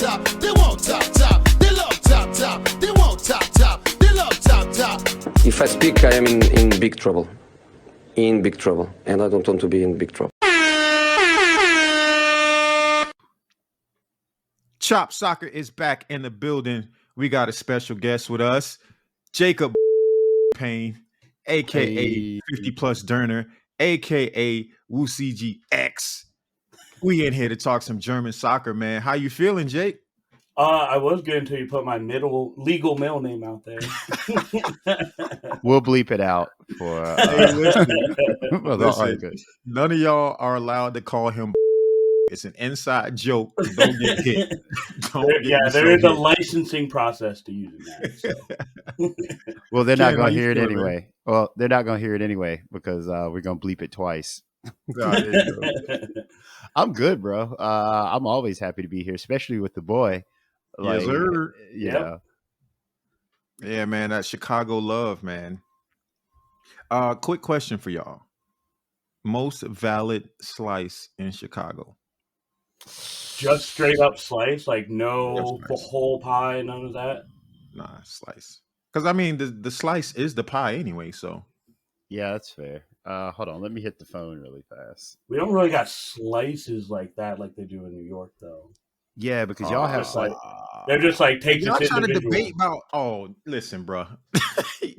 top. They want top, top. They love top, top. They want top, top. They love top, top. If I speak, I am in big trouble. In big trouble. And I don't want to be in big trouble. Chop Soccer is back in the building. We got a special guest with us, Jacob Payne, a.k.a. 50-plus Derner, a.k.a. WooCGX. We in here to talk some German soccer, man. How you feeling, Jake? I was good until you put my legal middle name out there. We'll bleep it out for listen, none of y'all are allowed to call him. It's an inside joke. Don't get hit. There is a licensing process to using that. So. Well, they're not going to hear it anyway. Man? Well, they're not going to hear it anyway because we're going to bleep it twice. I'm good, bro. I'm always happy to be here, especially with the boy. Like, yes, sir. Yeah. Yeah, man. That Chicago love, man. Quick question for y'all. Most valid slice in Chicago? Just straight up slice, like no whole pie, none of that. Nah, slice. Because I mean, the slice is the pie anyway. So yeah, that's fair. Hold on, let me hit the phone really fast. We don't really got slices like that, like they do in New York, though. Yeah, because y'all have like they're just like take y'all this trying to debate about. Oh, listen, bro,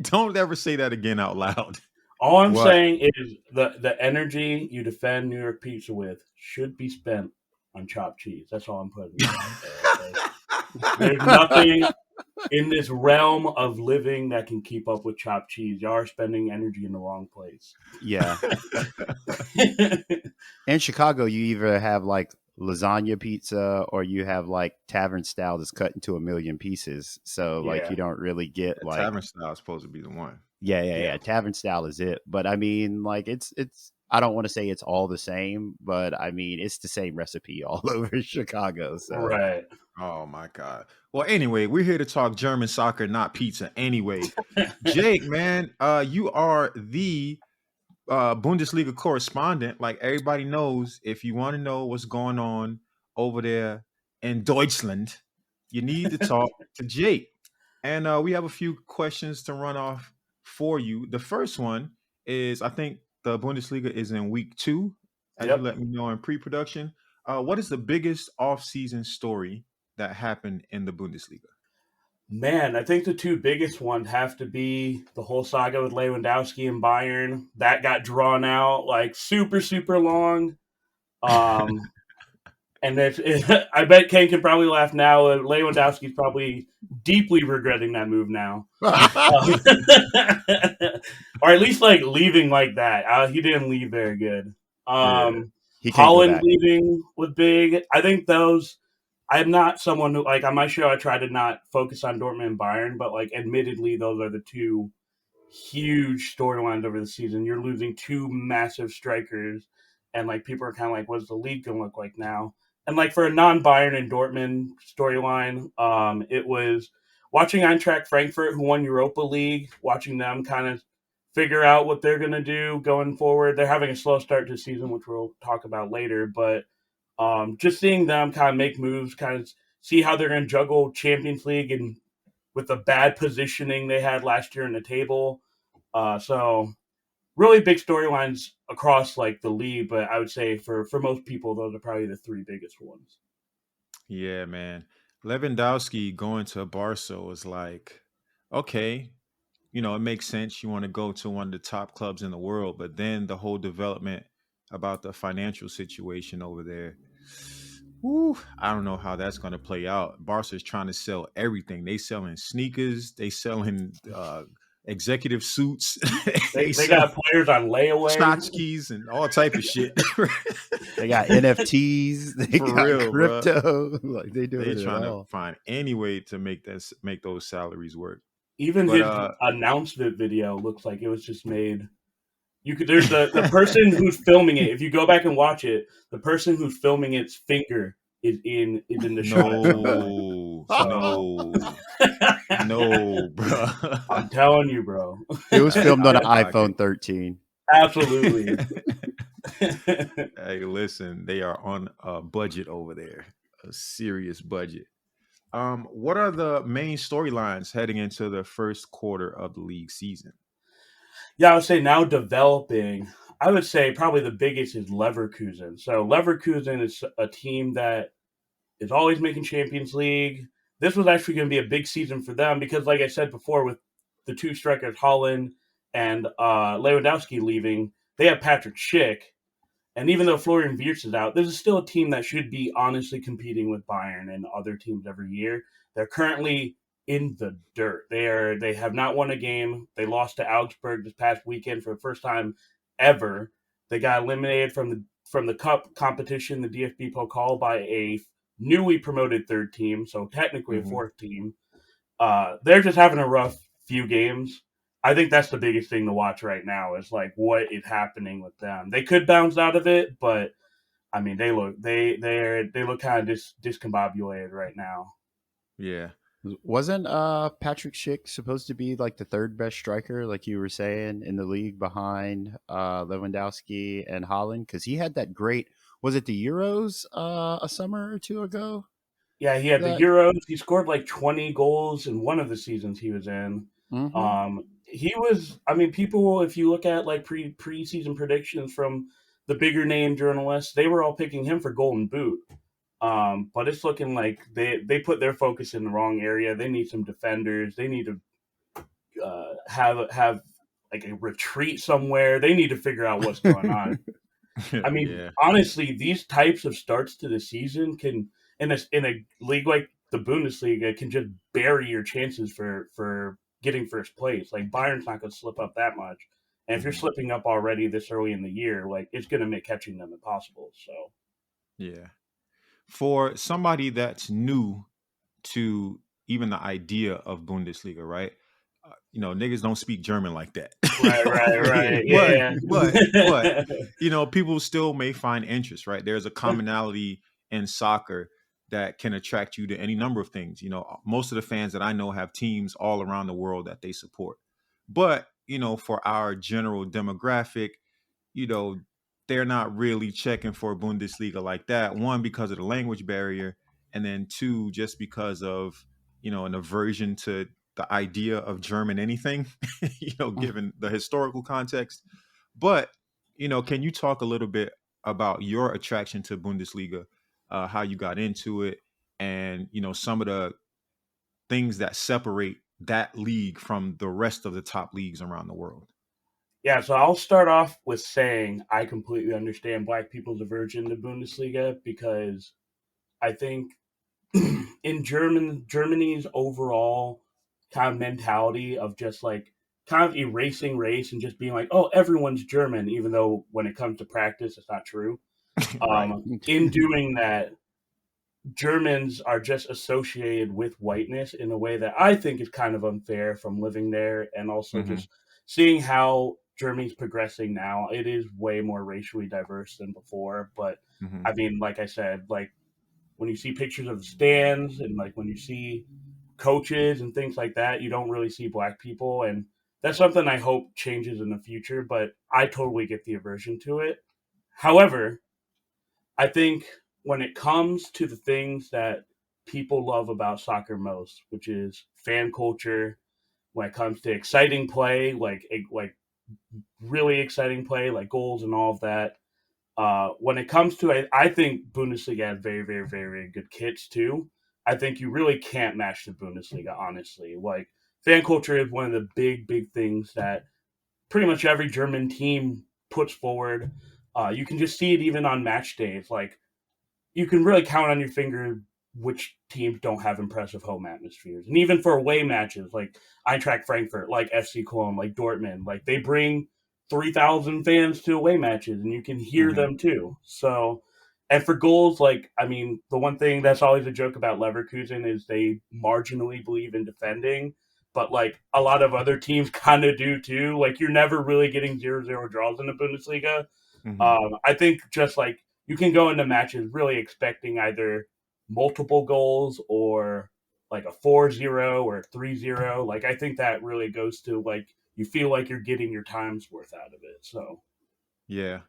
don't ever say that again out loud. All I'm saying is the energy you defend New York pizza with should be spent on chopped cheese. That's all I'm putting. There's nothing in this realm of living that can keep up with chopped cheese. Y'all are spending energy in the wrong place. Yeah. In Chicago, you either have like lasagna pizza or you have like tavern style that's cut into a million pieces. So like you don't really get like tavern style is supposed to be the one. Yeah. Tavern style is it. But I mean, like it's I don't want to say it's all the same, but I mean, it's the same recipe all over Chicago. So. Right. Oh my God. Well, anyway, we're here to talk German soccer, not pizza. Anyway, Jake, man, you are the Bundesliga correspondent. Like everybody knows, if you want to know what's going on over there in Deutschland, you need to talk to Jake. And we have a few questions to run off for you. The first one is, I think the Bundesliga is in week 2, as you let me know in pre-production. What is the biggest off-season story that happened in the Bundesliga? Man, I think the two biggest ones have to be the whole saga with Lewandowski and Bayern. That got drawn out like super, super long. And I bet Ken can probably laugh now. Lewandowski's probably deeply regretting that move now. Or at least like leaving like that. He didn't leave very good. Holland leaving was big. I think those... I'm not someone who, like, on my show, I try to not focus on Dortmund and Bayern, but, like, admittedly, those are the two huge storylines over the season. You're losing two massive strikers, and, like, people are kind of like, what's the league going to look like now? And, like, for a non-Bayern and Dortmund storyline, it was watching Eintracht Frankfurt, who won Europa League, watching them kind of figure out what they're going to do going forward. They're having a slow start to the season, which we'll talk about later, but just seeing them kind of make moves, kind of see how they're going to juggle Champions League and with the bad positioning they had last year in the table. So really big storylines across like the league, but I would say for most people, those are probably the three biggest ones. Yeah, man. Lewandowski going to Barca was like, okay, you know, it makes sense. You want to go to one of the top clubs in the world, but then the whole development about the financial situation over there. Woo, I don't know how that's going to play out. Barca's trying to sell everything. They selling sneakers. They selling executive suits. They got players on layaway. Tchotchkes and all type of shit. They got NFTs. They got real, crypto. Like they're trying to find any way to make those salaries work. Even his announcement video looks like it was just made. There's the person who's filming it. If you go back and watch it, the person who's filming its finger is in the shot. No, bro. I'm telling you, bro. It was filmed on an iPhone 13. Absolutely. Hey, listen, they are on a budget over there, a serious budget. What are the main storylines heading into the first quarter of the league season? Yeah, I would say now developing. I would say probably the biggest is Leverkusen. So Leverkusen is a team that is always making Champions League. This was actually going to be a big season for them because, like I said before, with the two strikers Holland and Lewandowski leaving, they have Patrick Schick. And even though Florian Wirtz is out, this is still a team that should be honestly competing with Bayern and other teams every year. They're currently in the dirt. They have not won a game. They lost to Augsburg this past weekend for the first time ever. They got eliminated from the cup competition, the DFB Pokal, by a newly promoted third team, so technically a fourth team. They're just having a rough few games. I think that's the biggest thing to watch right now is like what is happening with them. They could bounce out of it, but I mean they look kind of discombobulated right now. Yeah. Wasn't Patrick Schick supposed to be like the third best striker, like you were saying, in the league behind Lewandowski and Holland? Because he had that great, was it the Euros a summer or two ago? Yeah, he had the Euros. He scored like 20 goals in one of the seasons he was in. He was, I mean, people, if you look at like preseason predictions from the bigger name journalists, they were all picking him for Golden Boot. But it's looking like they put their focus in the wrong area. They need some defenders. They need to have like a retreat somewhere. They need to figure out what's going on. I mean, honestly, these types of starts to the season can, in a league like the Bundesliga, can just bury your chances for getting first place. Like Bayern's not going to slip up that much, and if you're slipping up already this early in the year, like it's going to make catching them impossible. So, yeah, for somebody that's new to even the idea of Bundesliga, right? Niggas don't speak German like that. Right. Yeah. But people still may find interest, right? There's a commonality in soccer that can attract you to any number of things. Most of the fans that I know have teams all around the world that they support. But, for our general demographic, they're not really checking for Bundesliga like that. One, because of the language barrier, and then two, just because of, an aversion to the idea of German anything, given the historical context. But, can you talk a little bit about your attraction to Bundesliga, how you got into it, and, some of the things that separate that league from the rest of the top leagues around the world? Yeah, so I'll start off with saying I completely understand Black people's aversion to Bundesliga because I think in Germany's overall kind of mentality of just like kind of erasing race and just being like, oh, everyone's German, even though when it comes to practice, it's not true. Right. In doing that, Germans are just associated with whiteness in a way that I think is kind of unfair from living there and also just seeing how Germany's progressing now. It is way more racially diverse than before. But I mean, like I said, like when you see pictures of the stands and like when you see coaches and things like that, you don't really see Black people. And that's something I hope changes in the future. But I totally get the aversion to it. However, I think when it comes to the things that people love about soccer most, which is fan culture, when it comes to exciting play, like really exciting play, like goals and all of that. When it comes to, I think Bundesliga has very, very, very, very good kits too. I think you really can't match the Bundesliga, honestly. Like fan culture is one of the big, big things that pretty much every German team puts forward. You can just see it even on match days. Like you can really count on your finger which teams don't have impressive home atmospheres. And even for away matches, like Eintracht Frankfurt, like FC Cologne, like Dortmund, like they bring 3,000 fans to away matches and you can hear them too. So, and for goals, like, I mean, the one thing that's always a joke about Leverkusen is they marginally believe in defending, but like a lot of other teams kind of do too. Like you're never really getting 0-0 draws in the Bundesliga. I think just like you can go into matches really expecting either multiple goals or like a 4-0 or 3-0. Like I think that really goes to like you feel like you're getting your time's worth out of it. So yeah,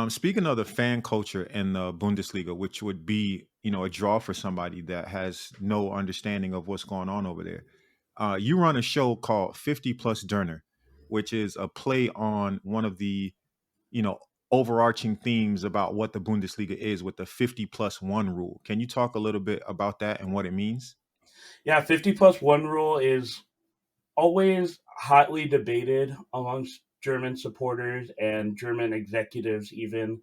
Speaking of the fan culture in the Bundesliga, which would be, a draw for somebody that has no understanding of what's going on over there. You run a show called 50 Plus Derner, which is a play on one of the, you know, overarching themes about what the Bundesliga is with the 50 plus one rule. Can you talk a little bit about that and what it means? Yeah, 50 plus one rule is always hotly debated amongst German supporters and German executives, even.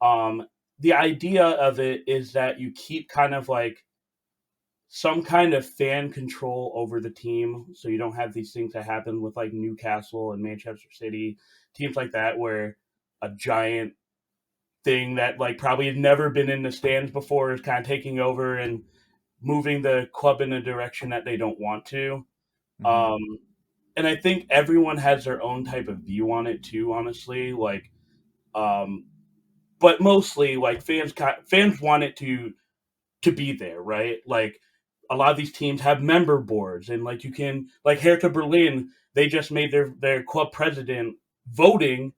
Um, the idea of it is that you keep kind of like some kind of fan control over the team, so you don't have these things that happen with like Newcastle and Manchester City, teams like that, where a giant thing that like probably had never been in the stands before is kind of taking over and moving the club in a direction that they don't want to. Hmm. Um, and I think everyone has their own type of view on it too, honestly. Um, but mostly, like fans want it to be there, right? Like a lot of these teams have member boards, and like you can, like Hertha Berlin, they just made their club president voting.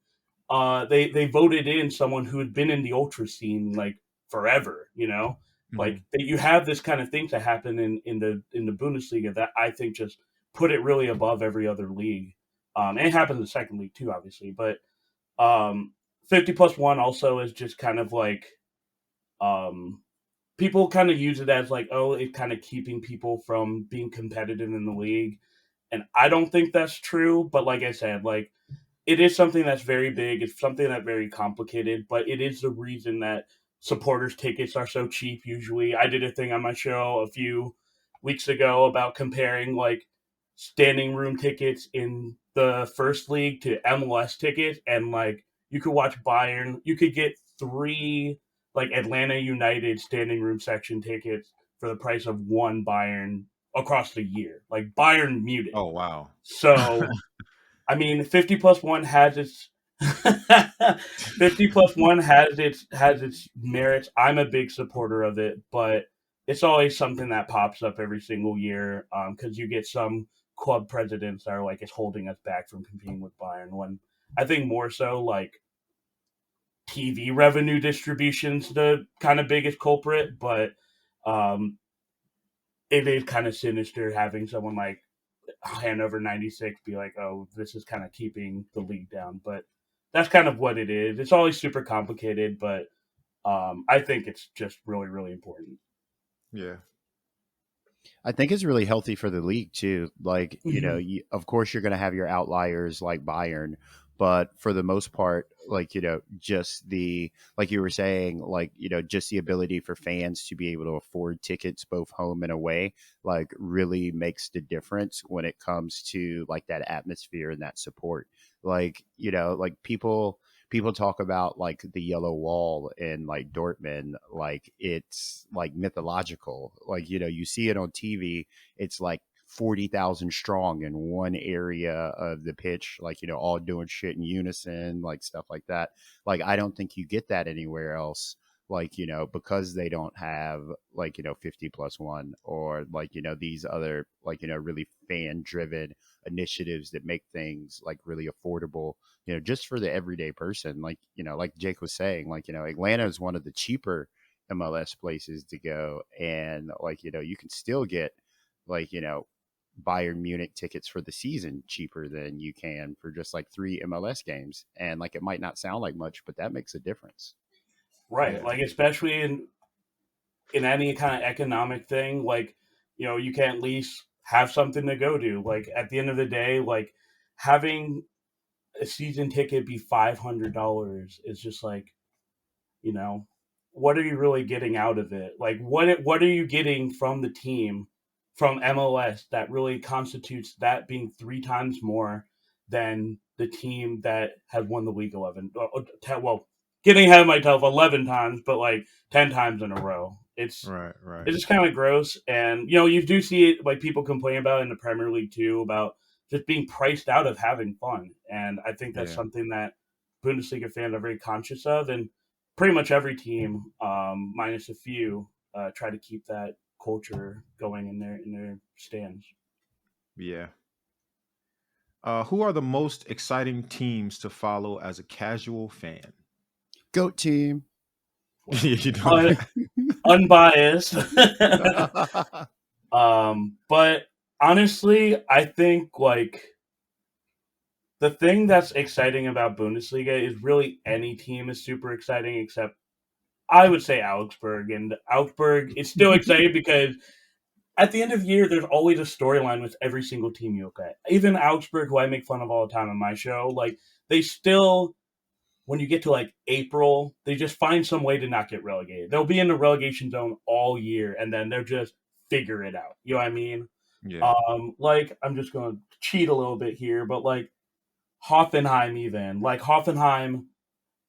They voted in someone who had been in the ultra scene like forever, like Hmm. that you have this kind of thing to happen in the Bundesliga that I think just put it really above every other league. And it happens in the second league too, obviously, but 50 plus one also is just kind of like um, people kind of use it as like, oh, it's kind of keeping people from being competitive in the league. And I don't think that's true. But like I said, like it is something that's very big. It's something that's very complicated, but it is the reason that supporters tickets are so cheap. Usually, I did a thing on my show a few weeks ago about comparing like standing room tickets in the first league to MLS tickets, and like you could watch Bayern. You could get three like Atlanta United standing room section tickets for the price of one Bayern across the year, like Bayern Munich. Oh, wow. So I mean, 50 plus one has its 50 plus one has its merits. I'm a big supporter of it, but it's always something that pops up every single year because you get some club presidents that are like it's holding us back from competing with Bayern. When I think more so like TV revenue distribution's the kind of biggest culprit, but um, it is kind of sinister having someone like Hanover 96 be like, oh, this is kind of keeping the league down. But that's kind of what it is. It's always super complicated, but I think it's just really, really important. Yeah. I think it's really healthy for the league too. Like, Mm-hmm. of course you're going to have your outliers like Bayern, but for the most part, like, just like you were saying, like, just the ability for fans to be able to afford tickets both home and away, like really makes the difference when it comes to like that atmosphere and that support. Like, like people talk about like the yellow wall in like Dortmund, like it's like mythological. Like, you see it on TV, it's like 40,000 strong in one area of the pitch, like, all doing shit in unison, like stuff like that. Like, I don't think you get that anywhere else. Like, because they don't have like, 50 plus one or like, these other like, really fan driven initiatives that make things like really affordable, just for the everyday person. Like, like Jake was saying, like, Atlanta is one of the cheaper MLS places to go. And like, you can still get like, Bayern Munich tickets for the season cheaper than you can for just like 3 MLS games. And like, it might not sound like much, but that makes a difference. Right. Yeah. Like, especially in any kind of economic thing, like, you can at least have something to go to. Like, at the end of the day, like, having a season ticket be $500 is just like, you know, what are you really getting out of it? Like what are you getting from the team from MLS that really constitutes that being three times more than the team that has won the league 11? Well, getting ahead of myself 11 times, but like 10 times in a row. Right. Right. It's just kind of gross, and you do see it like people complain about in the Premier League too about just being priced out of having fun, and I think that's Yeah. something that Bundesliga fans are very conscious of, and pretty much every team, minus a few, try to keep that culture going in their stands. Yeah. Who are the most exciting teams to follow as a casual fan? Goat team. You don't. Unbiased. But honestly, I think like the thing that's exciting about Bundesliga is really any team is super exciting except I would say Augsburg. And Augsburg is still exciting because at the end of the year, there's always a storyline with every single team you look at. Even Augsburg, who I make fun of all the time on my show, like they still, when you get to like April, they just find some way to not get relegated. They'll be in the relegation zone all year, and then they'll just figure it out. You know what I mean? Yeah. Like I'm just going to cheat a little bit here, but like Hoffenheim, even like Hoffenheim,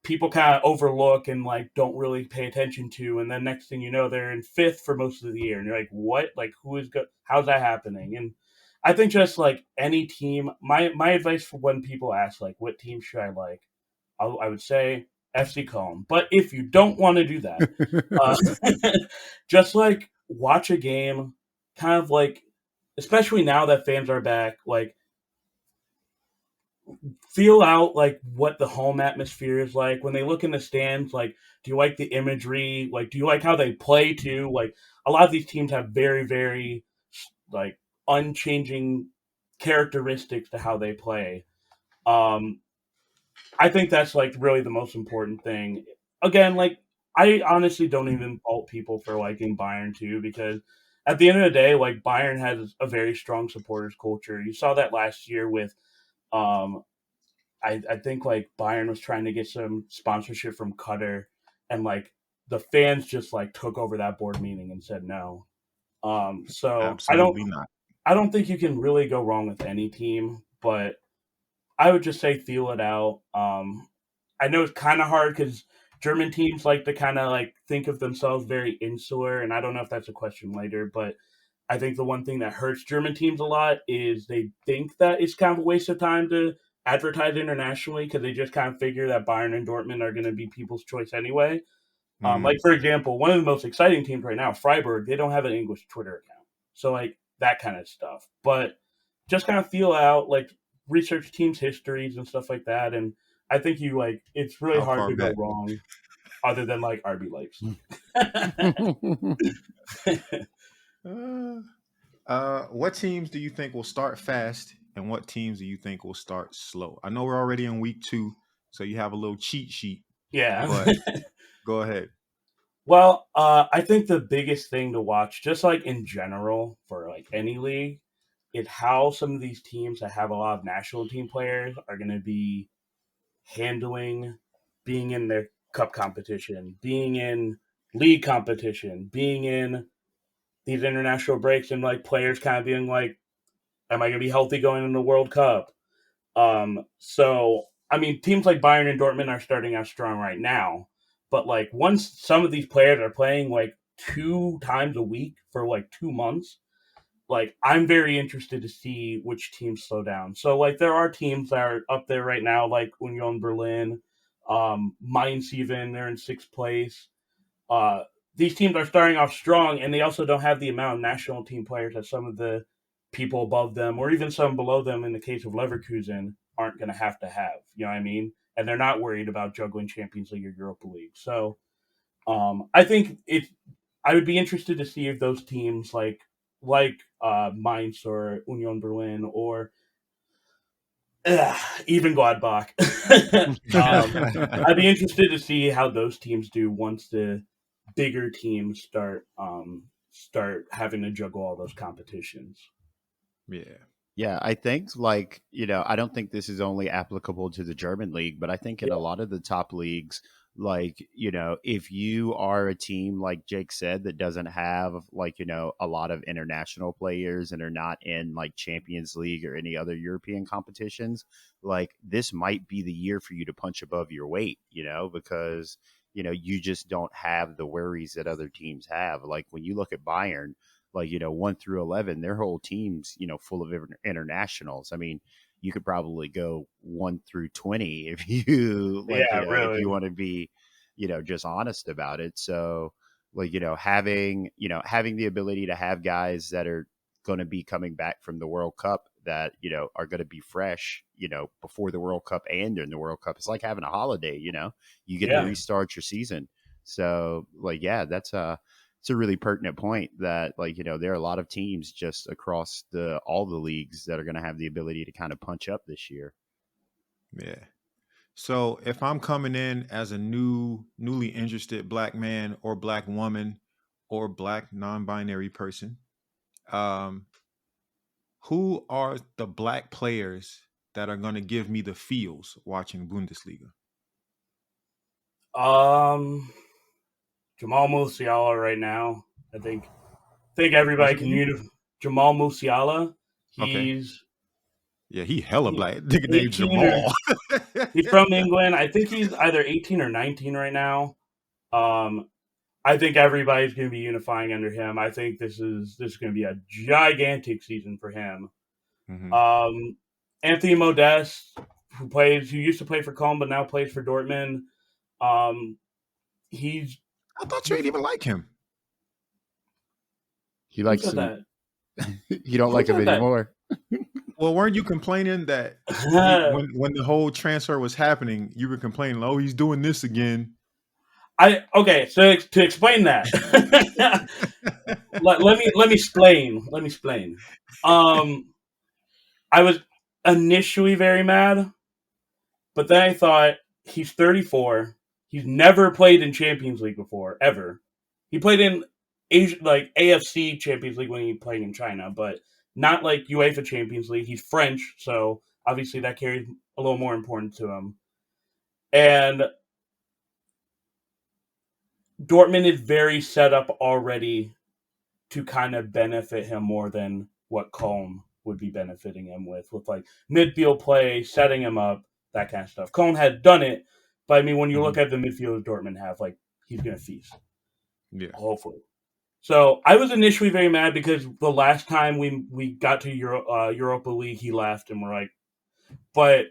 people kind of overlook and like don't really pay attention to, and then next thing you know, they're in fifth for most of the year, and you're like, what? Like, who is good? How's that happening? And I think just like any team, my advice for when people ask like, what team should I like, I would say FC Cologne. But if you don't want to do that, just like watch a game, kind of like, especially now that fans are back, like feel out like what the home atmosphere is like when they look in the stands. Like, do you like the imagery? Like, do you like how they play too? Like, a lot of these teams have very, very like unchanging characteristics to how they play. I think that's like really the most important thing. Again, like I honestly don't even fault people for liking Bayern too, because at the end of the day, like Bayern has a very strong supporters culture. You saw that last year with um I think like Bayern was trying to get some sponsorship from Qatar, and like the fans just like took over that board meeting and said no. So Absolutely not. I don't think you can really go wrong with any team, but I would just say feel it out. I know it's kind of hard because German teams like to kind of like think of themselves very insular, and I don't know if that's a question later, but I think the one thing that hurts German teams a lot is they think that it's kind of a waste of time to advertise internationally because they just kind of figure that Bayern and Dortmund are going to be people's choice anyway. Like, for example, one of the most exciting teams right now, Freiburg, they don't have an English Twitter account. So, like, that kind of stuff. But just kind of feel out, like, research teams' histories and stuff like that. And I think you, like, it's really How hard far to back? go wrong other than, like, RB Leipzig. What teams do you think will start fast, and what teams do you think will start slow? I know we're already in week 2, so you have a little cheat sheet. Yeah. But go ahead. Well, I think the biggest thing to watch, just like in general for like any league, is how some of these teams that have a lot of national team players are going to be handling being in their cup competition, being in league competition, being in these international breaks, and like players kind of being like, am I going to be healthy going into the World Cup? So I mean, teams like Bayern and Dortmund are starting out strong right now, but like once some of these players are playing like 2 times a week for like 2 months, like I'm very interested to see which teams slow down. So like there are teams that are up there right now, like Union Berlin, Mainz even, they're in 6th place. Uh, these teams are starting off strong, and they also don't have the amount of national team players that some of the people above them, or even some below them, in the case of Leverkusen, aren't going to have. You know what I mean? And they're not worried about juggling Champions League or Europa League. So I think I would be interested to see if those teams like Mainz or Union Berlin or even Gladbach. I'd be interested to see how those teams do once the bigger teams start having to juggle all those competitions. Yeah. Yeah, I think like, I don't think this is only applicable to the German league, but I think in a lot of the top leagues, like, if you are a team, like Jake said, that doesn't have like, a lot of international players and are not in like Champions League or any other European competitions, like this might be the year for you to punch above your weight, because, you just don't have the worries that other teams have. Like when you look at Bayern, like 1 through 11, their whole team's full of internationals. I mean, you could probably go 1 through 20 if you like, really. if you want to be just honest about it. So like having the ability to have guys that are going to be coming back from the World Cup that, are going to be fresh, before the World Cup and during the World Cup. It's like having a holiday, you get to restart your season. So that's it's a really pertinent point that there are a lot of teams just across all the leagues that are going to have the ability to kind of punch up this year. Yeah. So if I'm coming in as a newly interested black man or black woman or black non-binary person, who are the black players that are going to give me the feels watching Bundesliga? Jamal Musiala right now. I think everybody can Jamal Musiala. He's he hella black. Nigga named Jamal. He's from England. I think he's either 18 or 19 right now. I think everybody's going to be unifying under him. I think this is going to be a gigantic season for him. Mm-hmm. Anthony Modeste, who used to play for Cologne but now plays for Dortmund. I thought you didn't even like him. He likes him. You don't like him anymore. Well, weren't you complaining that when the whole transfer was happening, you were complaining, oh, he's doing this again? So to explain that, let me explain. I was initially very mad, but then I thought, he's 34. He's never played in Champions League before, ever. He played in Asia, AFC Champions League when he played in China, but not like UEFA Champions League. He's French, so obviously that carries a little more importance to him. And Dortmund is very set up already to kind of benefit him more than what Cologne would be benefiting him with midfield play, setting him up, that kind of stuff. Cologne had done it, but I mean, when you look at the midfield Dortmund have, he's going to feast. Yeah. Hopefully. So I was initially very mad because the last time we got to Europa League, he left, and but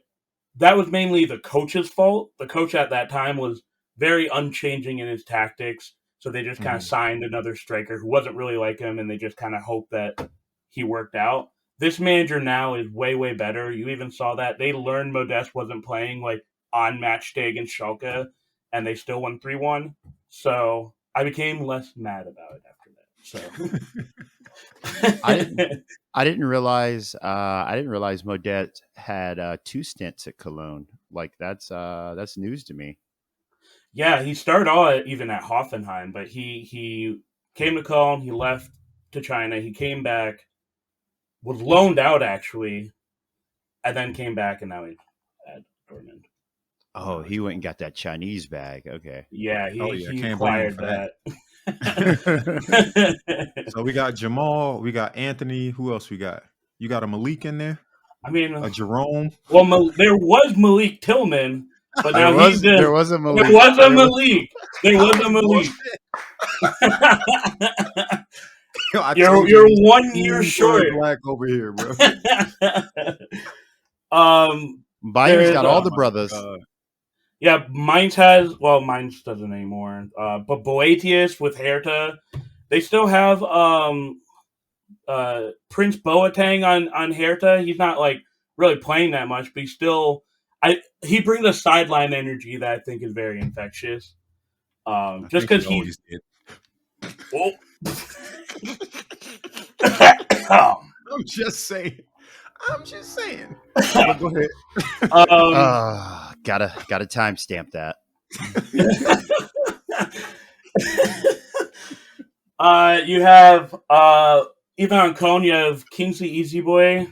that was mainly the coach's fault. The coach at that time was very unchanging in his tactics, so they just kind of signed another striker who wasn't really like him, and they just kind of hoped that he worked out. This manager now is way, way better. You even saw that. They learned Modeste wasn't playing on match day against Schalke, and they still won 3-1. So I became less mad about it after that. So I didn't realize Modeste had 2 stints at Cologne. That's news to me. Yeah, he started all even at Hoffenheim, but he came to Cologne, he left to China, he came back, was loaned out actually, and then came back, and now he's at Dortmund. Oh, he went and got that Chinese bag. Okay. Yeah, he acquired that. So we got Jamal, we got Anthony. Who else we got? You got a Malik in there? I mean, a Jerome. Well, there was Malik Tillman, but now there was a Malik. There was a Malik. You're 1 year short. Black over here, bro. Bayern's got all the brothers. Yeah, Mainz doesn't anymore. But Boetius with Hertha, they still have Prince Boateng on Hertha. He's not really playing that much, but he brings a sideline energy that I think is very infectious. Just because he always did. Oh. I'm just saying. Go ahead. Gotta timestamp that. You have even on Cologne, you have Kingsley Easyboy.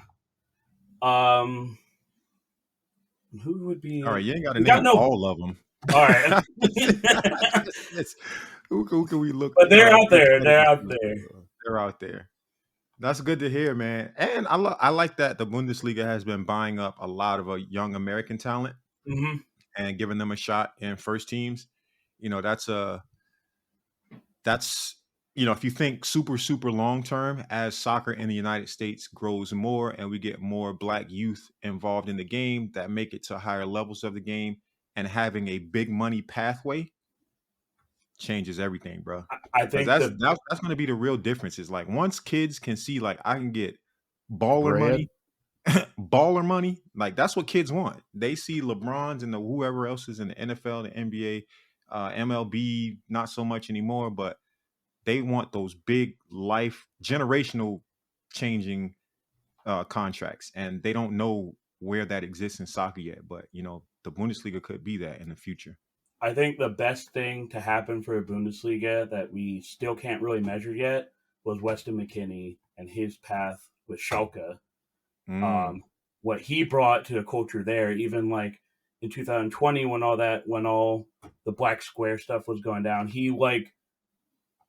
Who would be? All right, you ain't got to name all of them. All right. Who can we look? But they're out there. They're out there. That's good to hear, man. And I like that the Bundesliga has been buying up a lot of young American talent and giving them a shot in first teams. That's if you think super long term, as soccer in the United States grows more and we get more black youth involved in the game that make it to higher levels of the game, and having a big money pathway changes everything, bro. I think that's going to be the real difference. Is once kids can see I can get baller money baller money. Like that's what kids want. They see LeBrons and the whoever else is in the NFL, the NBA, MLB, not so much anymore, but they want those big life generational changing contracts, and they don't know where that exists in soccer yet. But the Bundesliga could be that in the future. I think the best thing to happen for a Bundesliga that we still can't really measure yet was Weston McKennie and his path with Schalke. What he brought to the culture there, even like in 2020 when all the black square stuff was going down, he like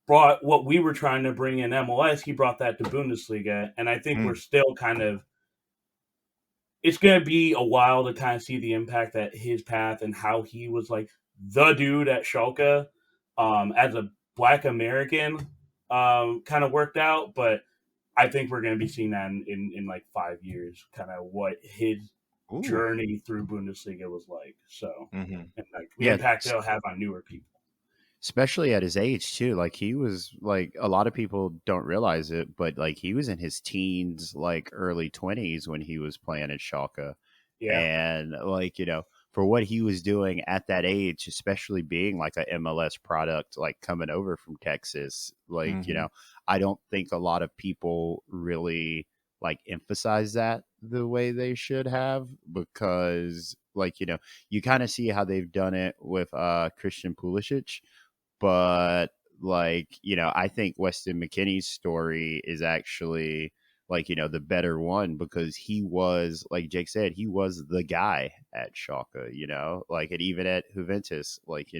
brought what we were trying to bring in MLS. He brought that to Bundesliga, and I think we're still kind of. It's going to be a while to kind of see the impact that his path and how he was like the dude at Schalke as a Black American kind of worked out, but I think we're going to be seeing that in like 5 years, kind of what his journey through Bundesliga was like. So, and like the impact it'll have on newer people. Especially at his age too. Like he was like, a lot of people don't realize it, but like he was in his teens, like early 20s when he was playing at Schalke. Yeah. And like, for what he was doing at that age, especially being like a MLS product, like coming over from Texas, like, I don't think a lot of people really like emphasize that the way they should have, because like, you kind of see how they've done it with Christian Pulisic. But like, I think Weston McKennie's story is actually like, the better one, because he was, like Jake said, he was the guy at Schalke, like, and even at Juventus, like,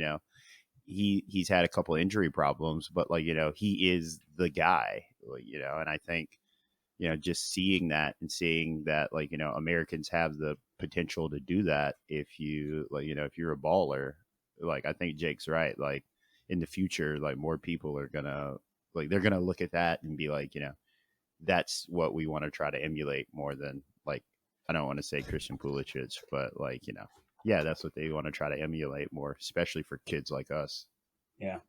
he's had a couple injury problems, but like, he is the guy, like, and I think, just seeing that and seeing that, like, Americans have the potential to do that if you, like, if you're a baller, like, I think Jake's right, like, in the future, like more people are gonna like they're gonna look at that and be like, that's what we want to try to emulate more than like, I don't want to say Christian Pulisic, but like, yeah, that's what they want to try to emulate more, especially for kids like us. Yeah.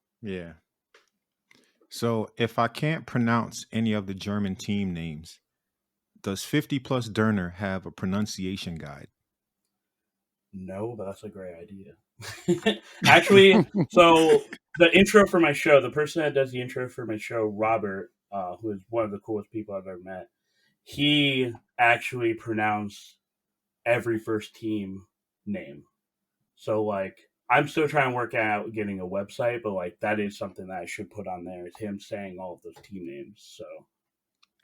So if I can't pronounce any of the German team names, does 50 Plus Derner have a pronunciation guide? No, but that's a great idea. Actually, so the intro for my show, the person that does the intro for my show, Robert, who is one of the coolest people I've ever met, he actually pronounced every first team name. So like, I'm still trying to work out getting a website, but like that is something that I should put on there, is him saying all of those team names. So,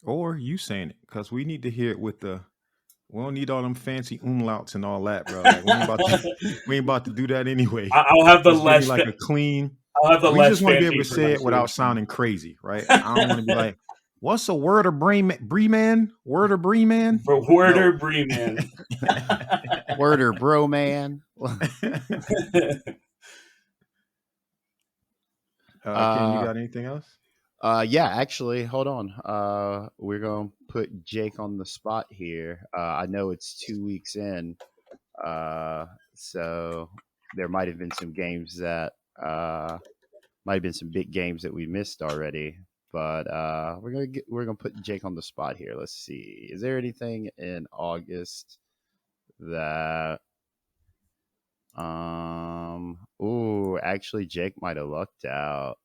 or you saying it, because we need to hear it with the. We don't need all them fancy umlauts and all that, bro. Like, we ain't about to do that anyway. I'll have the less like a clean. I'll have the we less. Just want to be able to say it without sounding crazy, right? I don't want to be like, "What's a word of Breeman? Word of Breeman? Werder Breeman. Werder Broman." Ken, you got anything else? Yeah, actually, hold on. We're going to put Jake on the spot here. I know it's 2 weeks in, so there might have been some games that might have been some big games that we missed already. But we're gonna put Jake on the spot here. Let's see. Is there anything in August that actually Jake might have lucked out.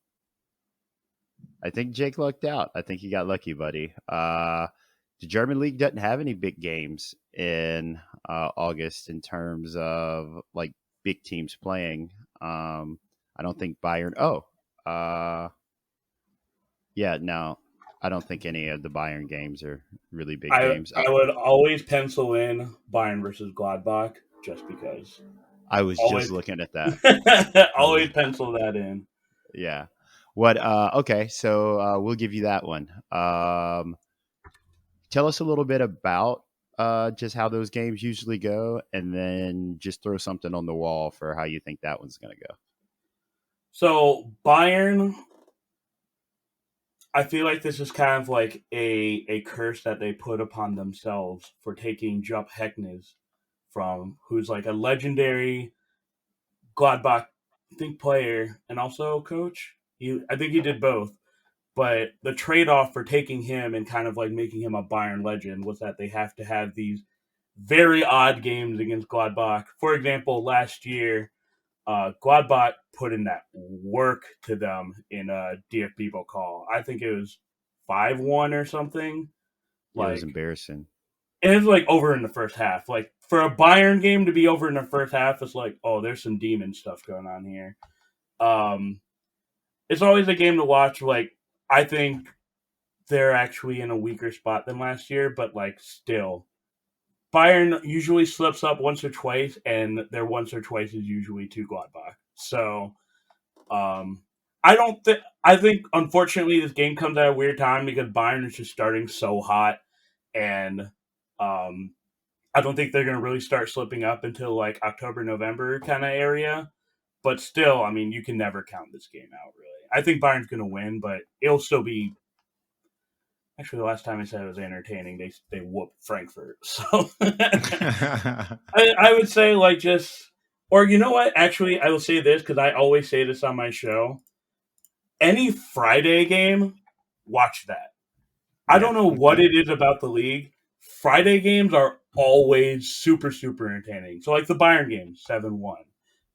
I think Jake lucked out. I think he got lucky, buddy. The German league doesn't have any big games in August in terms of like big teams playing. I don't think Bayern. No, I don't think any of the Bayern games are really big games. I would always pencil in Bayern versus Gladbach just because. I was just looking at that. Always pencil that in. Yeah. What? Okay, so we'll give you that one. Tell us a little bit about just how those games usually go, and then just throw something on the wall for how you think that one's going to go. So Bayern, I feel like this is kind of like a curse that they put upon themselves for taking Jupp Heynckes from, who's like a legendary Gladbach, I think, player and also coach. I think he did both. But the trade-off for taking him and kind of like making him a Bayern legend was that they have to have these very odd games against Gladbach. For example, last year, Gladbach put in that work to them in a DFB Pokal. I think it was 5-1 or something. It was embarrassing. It was like over in the first half. Like for a Bayern game to be over in the first half, it's like, oh, there's some demon stuff going on here. It's always a game to watch. Like I think they're actually in a weaker spot than last year, but like still, Bayern usually slips up once or twice, and their once or twice is usually to Gladbach. So, I think unfortunately this game comes at a weird time because Bayern is just starting so hot, and I don't think they're going to really start slipping up until like October, November kind of area. But still, I mean, you can never count this game out, really. I think Bayern's going to win, but it'll still be. Actually, the last time I said it was entertaining, they whooped Frankfurt. So I would say like just, or you know what? Actually, I will say this because I always say this on my show. Any Friday game, watch that. I don't know what it is about the league. Friday games are always super, super entertaining. So like the Bayern game, 7-1.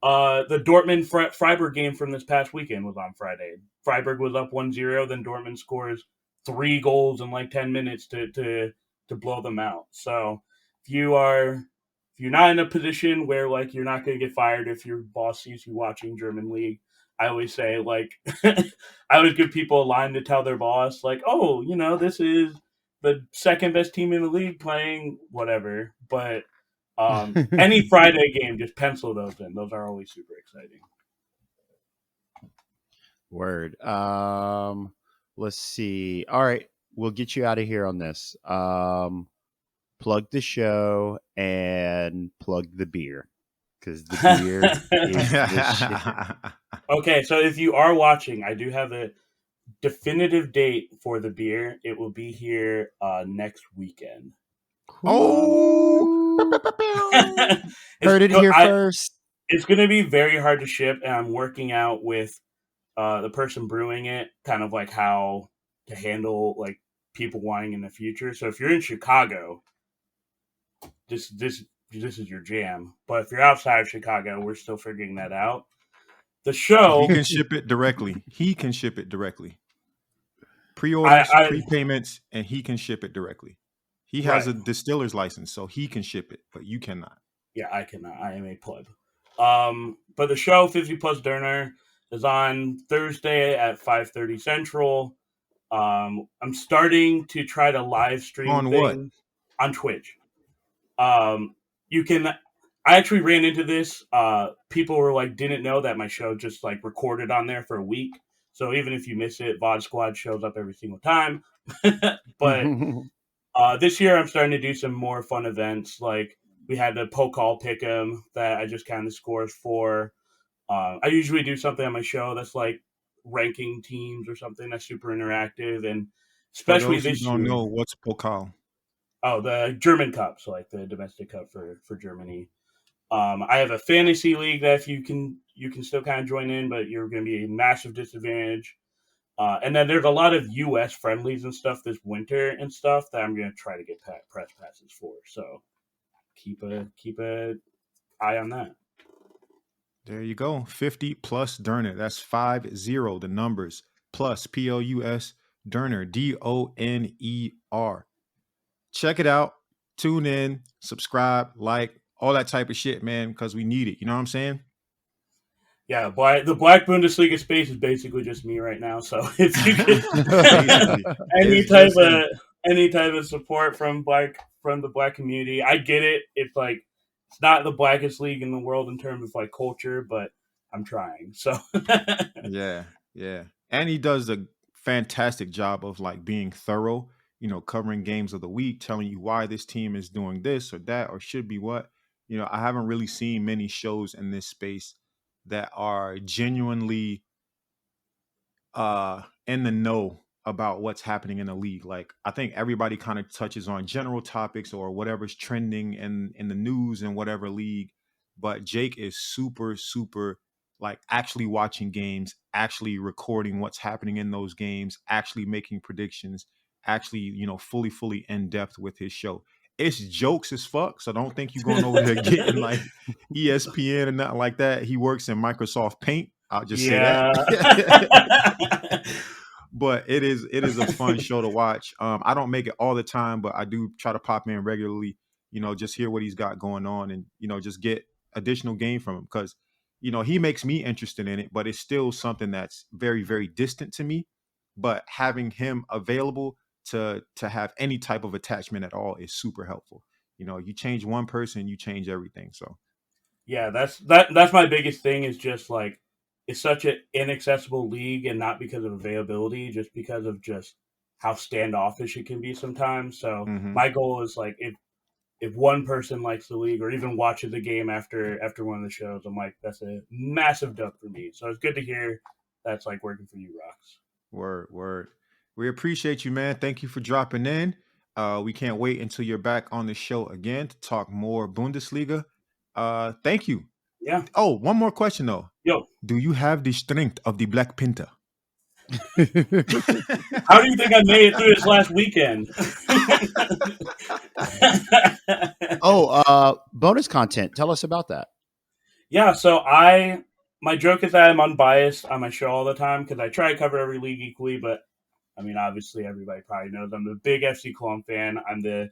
The Dortmund Freiburg game from this past weekend was on Friday. Freiburg was up 1-0, then Dortmund scores 3 goals in like 10 minutes to blow them out. So if you're not in a position where like you're not going to get fired if your boss sees you watching German league, I always say like I always give people a line to tell their boss like, oh, you know, this is the second best team in the league playing whatever. But any Friday game, just pencil those in. Those are always super exciting. Word. Let's see. All right, we'll get you out of here on this. Plug the show and plug the beer because the beer is the shit. Okay, so if you are watching, I do have a definitive date for the beer. It will be here next weekend. Oh, heard it here first. It's going to be very hard to ship, and I'm working out with the person brewing it, kind of like how to handle like people wanting in the future. So if you're in Chicago, this is your jam. But if you're outside of Chicago, we're still figuring that out. The show he can ship it directly. Pre-orders, prepayments, and he can ship it directly. He has a distiller's license, so he can ship it, but you cannot. Yeah, I cannot. I am a pleb. But the show 50 Plus Durner is on Thursday at 5:30 Central. I'm starting to try to live stream on things what? On Twitch. You can. I actually ran into this. People were like, didn't know that my show just like recorded on there for a week. So even if you miss it, VOD Squad shows up every single time. But this year I'm starting to do some more fun events. Like we had the Pokal Pick'em that I just counted the scores for. I usually do something on my show that's like ranking teams or something that's super interactive. And especially for those this who don't year. know what's Pokal. Oh, the German Cup. So like the domestic cup for Germany. I have a fantasy league that if you can still kind of join in, but you're going to be a massive disadvantage. And then there's a lot of U.S. friendlies and stuff this winter and stuff that I'm going to try to get press passes for. So keep a eye on that. There you go. 50 plus Durner. That's 50, the numbers, plus PLUS Durner, DONER. Check it out. Tune in, subscribe, like, all that type of shit, man, because we need it. You know what I'm saying? Yeah, the Black Bundesliga space is basically just me right now. So if you could any type of support from the Black community, I get it. It's like it's not the blackest league in the world in terms of like culture, but I'm trying. So yeah. And he does a fantastic job of like being thorough, you know, covering games of the week, telling you why this team is doing this or that or should be what. You know, I haven't really seen many shows in this space that are genuinely in the know about what's happening in the league. Like, I think everybody kind of touches on general topics or whatever's trending in the news in whatever league. But Jake is super, super like actually watching games, actually recording what's happening in those games, actually making predictions, actually, fully in depth with his show. It's jokes as fuck, so don't think you're going over there getting like ESPN and nothing like that. He works in Microsoft Paint. I'll just say that. But it is a fun show to watch. I don't make it all the time, but I do try to pop in regularly, just hear what he's got going on and, just get additional game from him because, he makes me interested in it, but it's still something that's very, very distant to me. But having him available to have any type of attachment at all is super helpful. You change one person, you change everything. So yeah, that's my biggest thing is just like it's such an inaccessible league, and not because of availability, just because of just how standoffish it can be sometimes. So my goal is like if one person likes the league or even watches the game after one of the shows, I'm like, that's a massive dub for me. So it's good to hear that's like working for you, Rox. Word. We appreciate you, man. Thank you for dropping in. We can't wait until you're back on the show again to talk more Bundesliga. Thank you. Yeah. Oh, one more question though. Yo. Do you have the strength of the Black Panther? How do you think I made it through this last weekend? Bonus content. Tell us about that. Yeah, so my joke is that I'm unbiased on my show all the time because I try to cover every league equally, but I mean, obviously everybody probably knows I'm a big FC Cologne fan. I'm the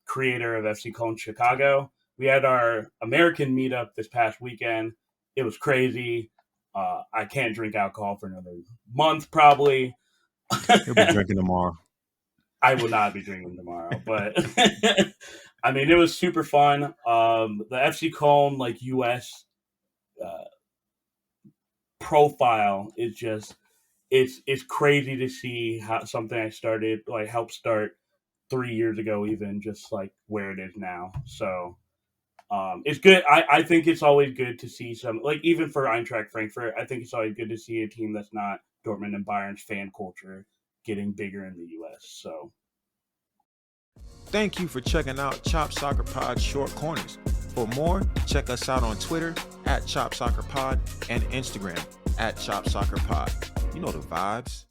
creator of FC Cologne Chicago. We had our American meetup this past weekend. It was crazy. I can't drink alcohol for another month, probably. You'll be drinking tomorrow. I will not be drinking tomorrow, but I mean, it was super fun. The FC Cologne, like US profile is just, it's crazy to see how something I started, like helped start 3 years ago, even just like where it is now. So it's good. I think it's always good to see some, like even for Eintracht Frankfurt, I think it's always good to see a team that's not Dortmund and Bayern's fan culture getting bigger in the US. So thank you for checking out Chop Soccer Pod Short Corners. For more, check us out on Twitter @Chop Soccer Pod and Instagram @Chop Soccer Pod. You know the vibes.